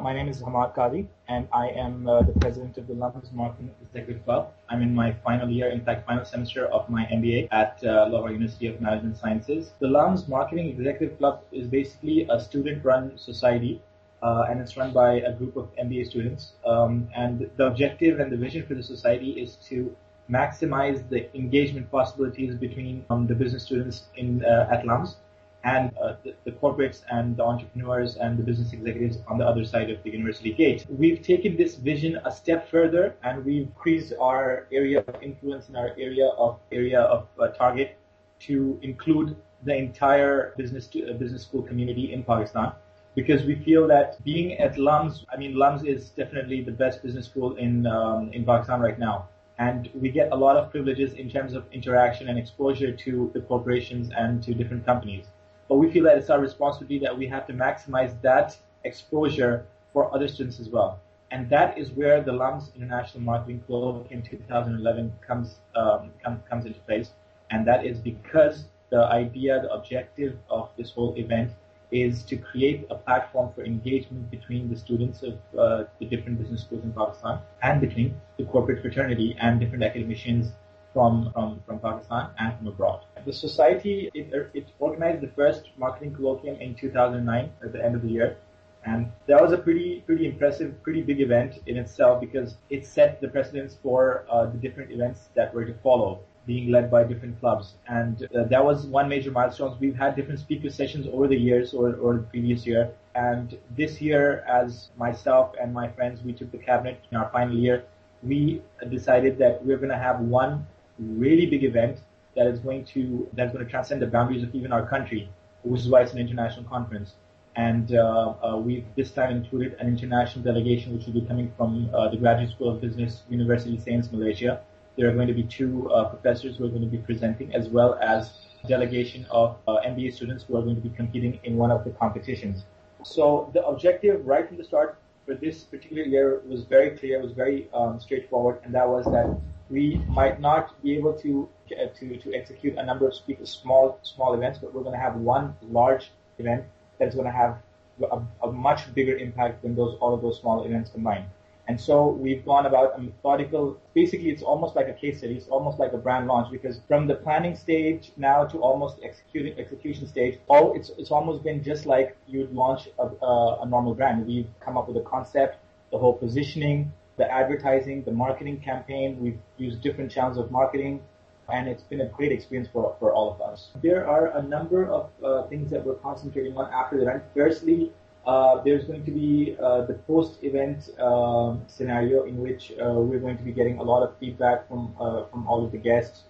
My name is Hammad Kazi, and I am the president of the Lums Marketing Executive Club. I'm in my final year, in fact, final semester of my MBA at Lahore University of Management Sciences. The Lums Marketing Executive Club is basically a student-run society, and it's run by a group of MBA students. And the objective and the vision for the society is to maximize the engagement possibilities between the business students at Lums and the corporates and the entrepreneurs and the business executives on the other side of the university gate. We've taken this vision a step further, and we've increased our area of influence and our area of target to include the entire business school community in Pakistan, because we feel that being at Lums, Lums is definitely the best business school in Pakistan right now. And we get a lot of privileges in terms of interaction and exposure to the corporations and to different companies. But we feel that it's our responsibility that we have to maximize that exposure for other students as well. And that is where the Lums International Marketing Club in 2011 comes into place. And that is because the idea, the objective of this whole event is to create a platform for engagement between the students of the different business schools in Pakistan and between the corporate fraternity and different academicians from Pakistan and from abroad. The society, it organized the first marketing colloquium in 2009 at the end of the year. And that was a pretty impressive, pretty big event in itself, because it set the precedence for the different events that were to follow, being led by different clubs. And that was one major milestone. We've had different speaker sessions over the years or the previous year. And this year, as myself and my friends, we took the cabinet in our final year, we decided that we're going to have one really big event that's going to transcend the boundaries of even our country, which is why it's an international conference. And we've this time included an international delegation, which will be coming from the Graduate School of Business, University Sains, Malaysia. There are going to be two professors who are going to be presenting, as well as a delegation of MBA students who are going to be competing in one of the competitions. So the objective right from the start for this particular year was very clear, was very straightforward, and that was that we might not be able to execute a number of small events, but we're going to have one large event that's going to have a much bigger impact than all of those small events combined. And so we've gone about a methodical, basically it's almost like a case study, it's almost like a brand launch, because from the planning stage now to almost execution stage, it's almost been just like you'd launch a normal brand. We've come up with a concept, the whole positioning, the advertising, the marketing campaign. We've used different channels of marketing, and it's been a great experience for all of us. There are a number of things that we're concentrating on after the event. Firstly, there's going to be the post-event scenario, in which we're going to be getting a lot of feedback from all of the guests.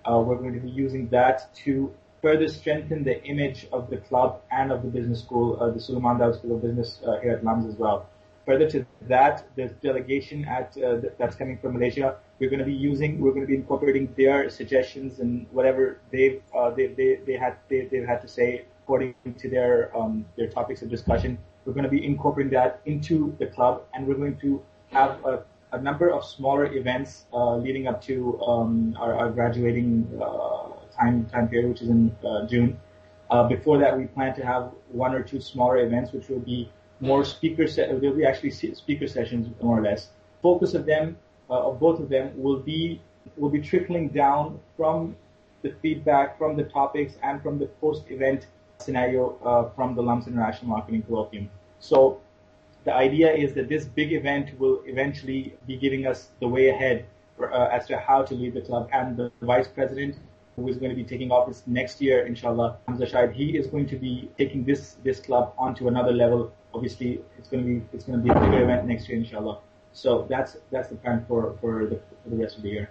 We're going to be using that to further strengthen the image of the club and of the business school, the Suleiman Dawood School of Business here at Lums as well. Further to that, the delegation that's coming from Malaysia, we're going to be incorporating their suggestions and whatever they've had to say according to their topics of discussion. We're going to be incorporating that into the club, and we're going to have a number of smaller events leading up to our graduating time period, which is in June. Before that, we plan to have one or two smaller events, which will be more there'll be actually speaker sessions, more or less. Focus of both of them will be trickling down from the feedback, from the topics, and from the post-event scenario from the Lums International Marketing Colloquium. So the idea is that this big event will eventually be giving us the way ahead as to how to lead the club. And the vice president, who is going to be taking office next year, inshallah, Hamza Shahid, he is going to be taking this club onto another level. Obviously, it's going to be a bigger event next year, inshallah. So that's the plan for the rest of the year.